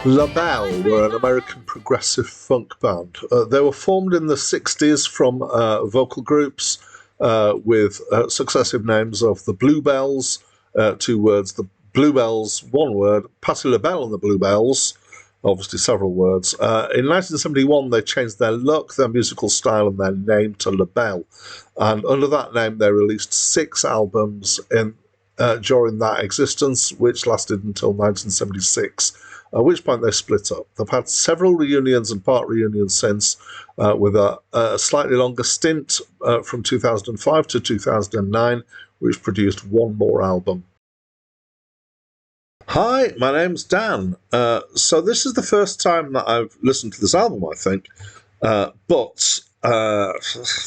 Labelle were an American progressive funk band. They were formed in the 60s from vocal groups with successive names of the Bluebells, two words, the Bluebells, one word, Patti LaBelle and the Bluebells, obviously several words. In 1971, they changed their look, their musical style, and their name to Labelle. And under that name, they released 6 albums during that existence, which lasted until 1976. At which point they split up. They've had several reunions and part reunions since, with a slightly longer stint from 2005 to 2009, which produced one more album. Hi, my name's Dan. So this is the first time that I've listened to this album, I think. But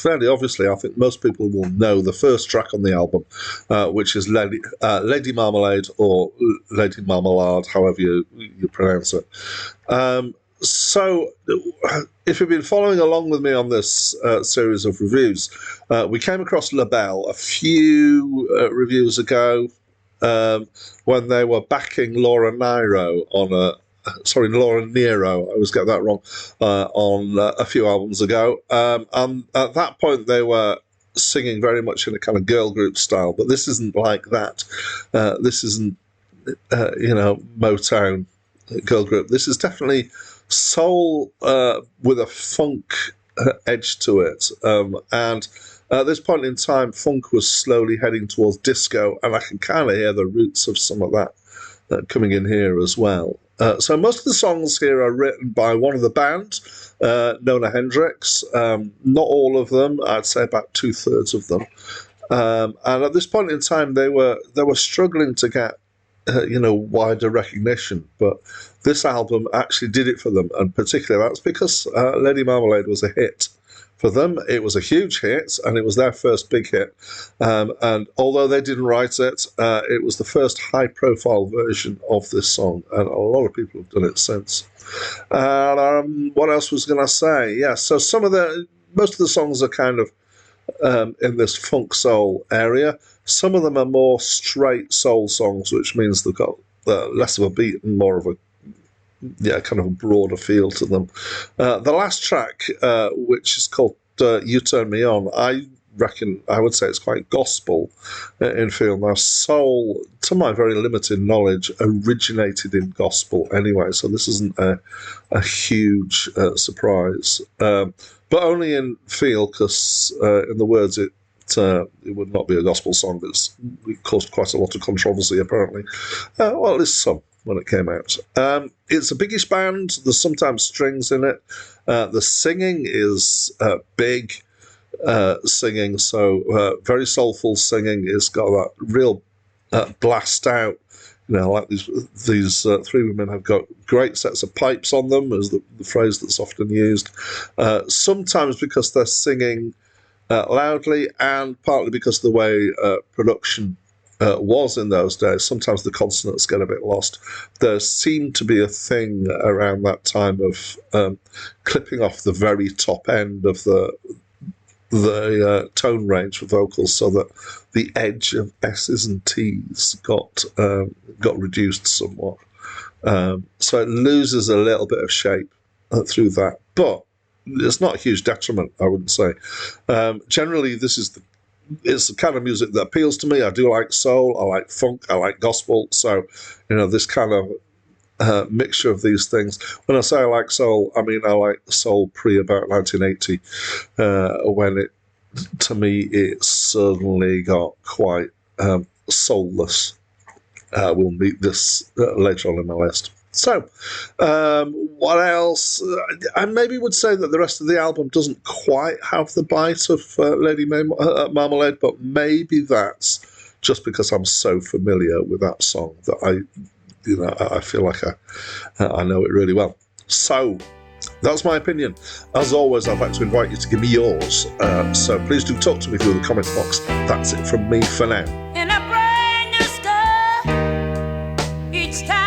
fairly obviously, I think most people will know the first track on the album, which is Lady Marmalade, or Lady Marmalade, however you pronounce it. So if you've been following along with me on this series of reviews, we came across Labelle a few reviews ago when they were backing Laura Nero Laura Nero, I always get that wrong, on a few albums ago. And at that point, they were singing very much in a kind of girl group style, but this isn't like that. This isn't, Motown girl group. This is definitely soul with a funk edge to it. And at this point in time, funk was slowly heading towards disco, and I can kind of hear the roots of some of that coming in here as well. So most of the songs here are written by one of the band, Nona Hendrix. Not all of them, I'd say about 2/3 of them. And at this point in time, they were struggling to get wider recognition, but this album actually did it for them, and particularly that's because Lady Marmalade was a hit for them. It was a huge hit, and it was their first big hit. And although they didn't write it, it was the first high-profile version of this song, and a lot of people have done it since. What else was going to say? Yeah, so most of the songs are kind of in this funk soul area. Some of them are more straight soul songs, which means they've got less of a beat and more of a kind of a broader feel to them. The last track, which is called You Turn Me On, I would say it's quite gospel in feel. Now, soul, to my very limited knowledge, originated in gospel anyway, so this isn't a huge surprise. But only in feel, because in the words, it would not be a gospel song. It caused quite a lot of controversy, apparently. Well, at least some when it came out. It's a biggish band. There's sometimes strings in it. The singing is big singing, so very soulful singing. It's got that real blast out. Like these 3 women have got great sets of pipes on them, is the phrase that's often used. Sometimes because they're singing loudly, and partly because of the way production was in those days. Sometimes the consonants get a bit lost. There seemed to be a thing around that time of clipping off the very top end of the tone range for vocals, so that the edge of S's and T's got reduced somewhat. So it loses a little bit of shape through that, but it's not a huge detriment, I wouldn't say. Generally, it's the kind of music that appeals to me. I do like soul, I like funk, I like gospel. So, this kind of mixture of these things. When I say I like soul, I mean I like soul pre about 1980, when to me, it certainly got quite soulless. We'll meet this later on in my list. So, what else? I maybe would say that the rest of the album doesn't quite have the bite of Lady Marmalade, but maybe that's just because I'm so familiar with that song that I feel like I know it really well. So, that's my opinion. As always, I'd like to invite you to give me yours. So please do talk to me through the comment box. That's it from me for now. In a brand new sky, each time